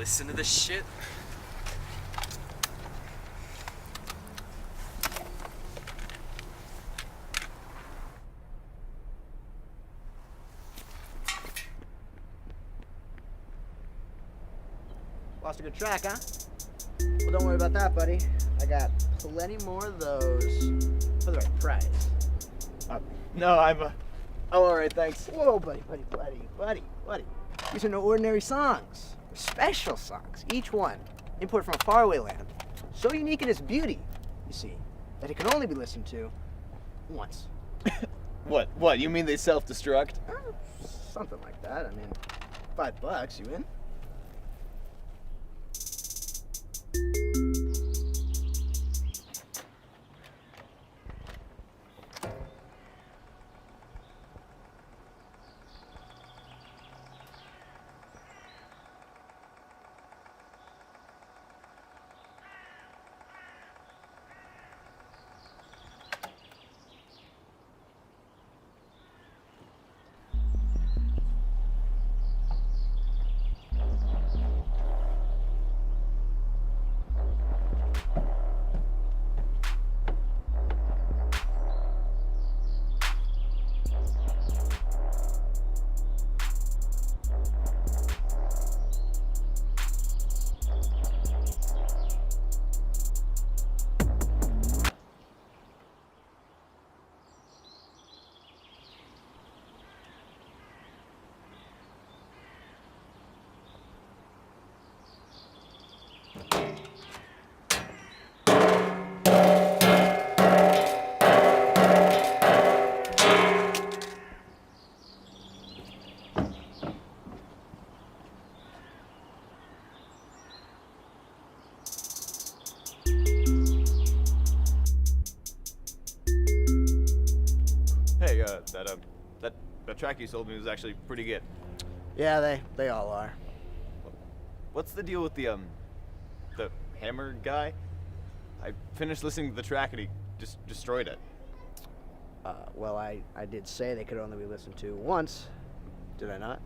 listen to this shit. Lost a good track, huh? Well, don't worry about that, buddy. I got plenty more of those for the right price. No, I'm all right, thanks. Whoa, buddy. These are no ordinary songs. They're special songs, each one imported from a faraway land, so unique in its beauty, you see, that it can only be listened to once. What? You mean they self-destruct? Something like that. I mean, $5, you in? Hey, that track you sold me was actually pretty good. Yeah, they all are. What's the deal with the hammer guy? I finished listening to the track and he just destroyed it. Well, I did say they could only be listened to once, did I not?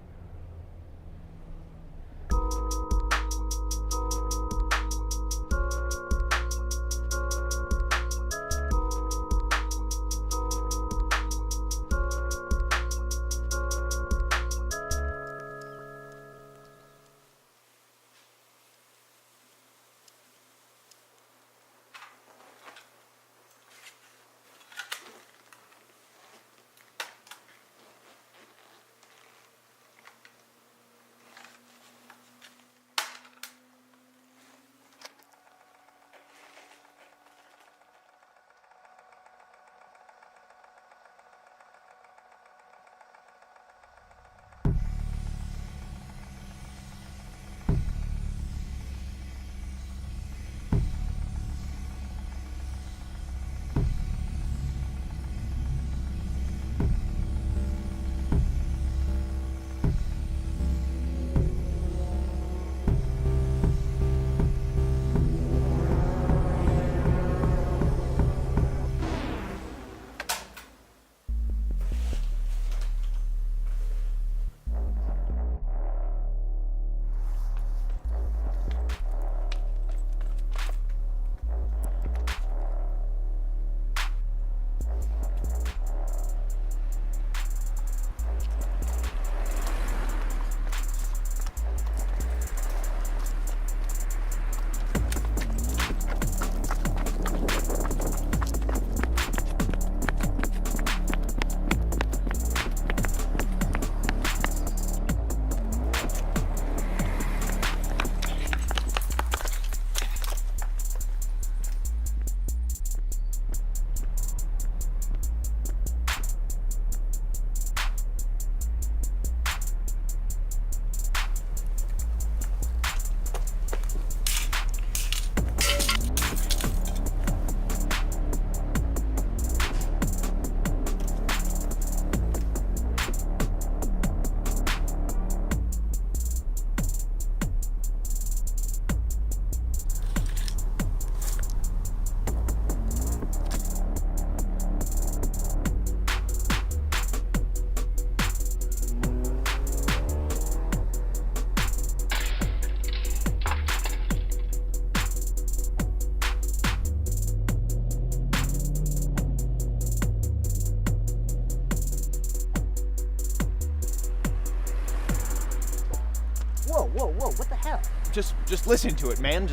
Whoa, what the hell? Just listen to it, man.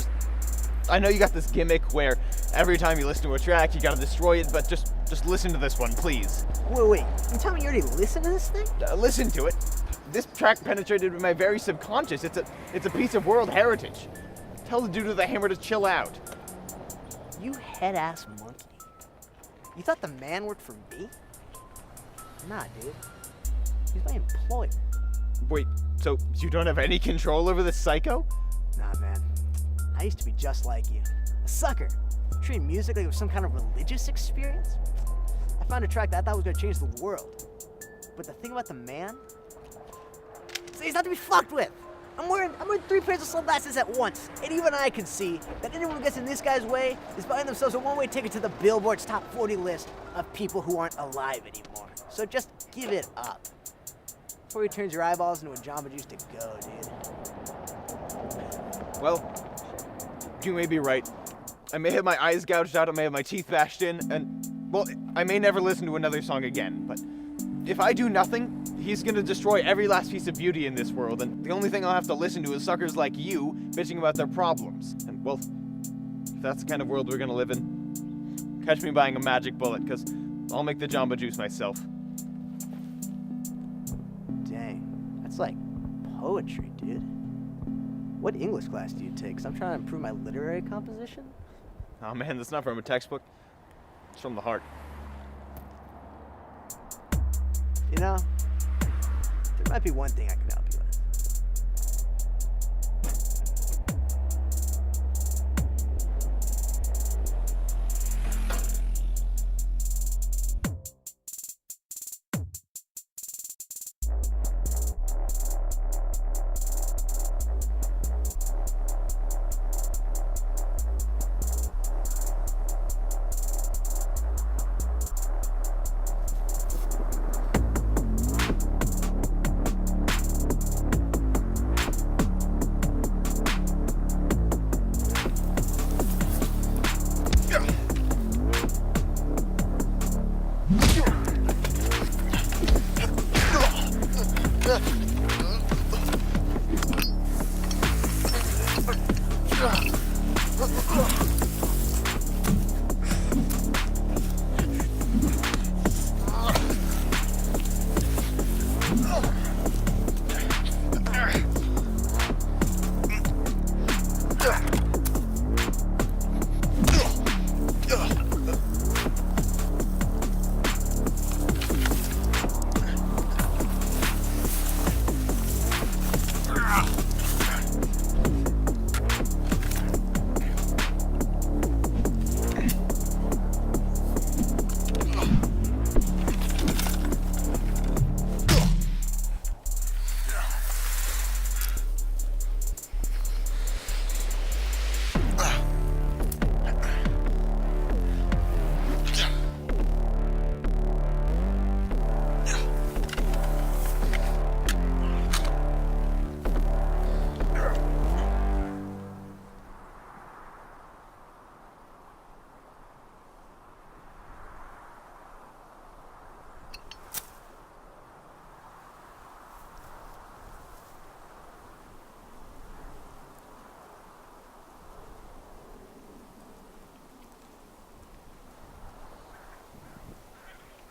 I know you got this gimmick where every time you listen to a track, you gotta destroy it, but just listen to this one, please. Wait, you tell me you already listened to this thing? Listen to it. This track penetrated my very subconscious. It's a piece of world heritage. Tell the dude with the hammer to chill out. You head-ass monkey. You thought the man worked for me? Nah, dude. He's my employer. Wait, so you don't have any control over this psycho? Nah, man. I used to be just like you. A sucker. Treating music like it was some kind of religious experience. I found a track that I thought was gonna change the world. But the thing about the man, is he's not to be fucked with. I'm wearing 3 pairs of sunglasses at once, and even I can see that anyone who gets in this guy's way is buying themselves a one-way ticket to the Billboard's top 40 list of people who aren't alive anymore. So just give it up before he turns your eyeballs into a Jamba Juice to go, dude. Well, you may be right. I may have my eyes gouged out, I may have my teeth bashed in, and, well, I may never listen to another song again, but if I do nothing, he's gonna destroy every last piece of beauty in this world, and the only thing I'll have to listen to is suckers like you bitching about their problems. And, well, if that's the kind of world we're gonna live in, catch me buying a magic bullet, because I'll make the Jamba Juice myself. Dang, that's like poetry, dude. What English class do you take? 'Cause I'm trying to improve my literary composition. Oh man, that's not from a textbook. It's from the heart. You know, there might be one thing I can help you with.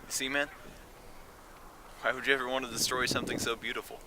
See, man? Why would you ever want to destroy something so beautiful?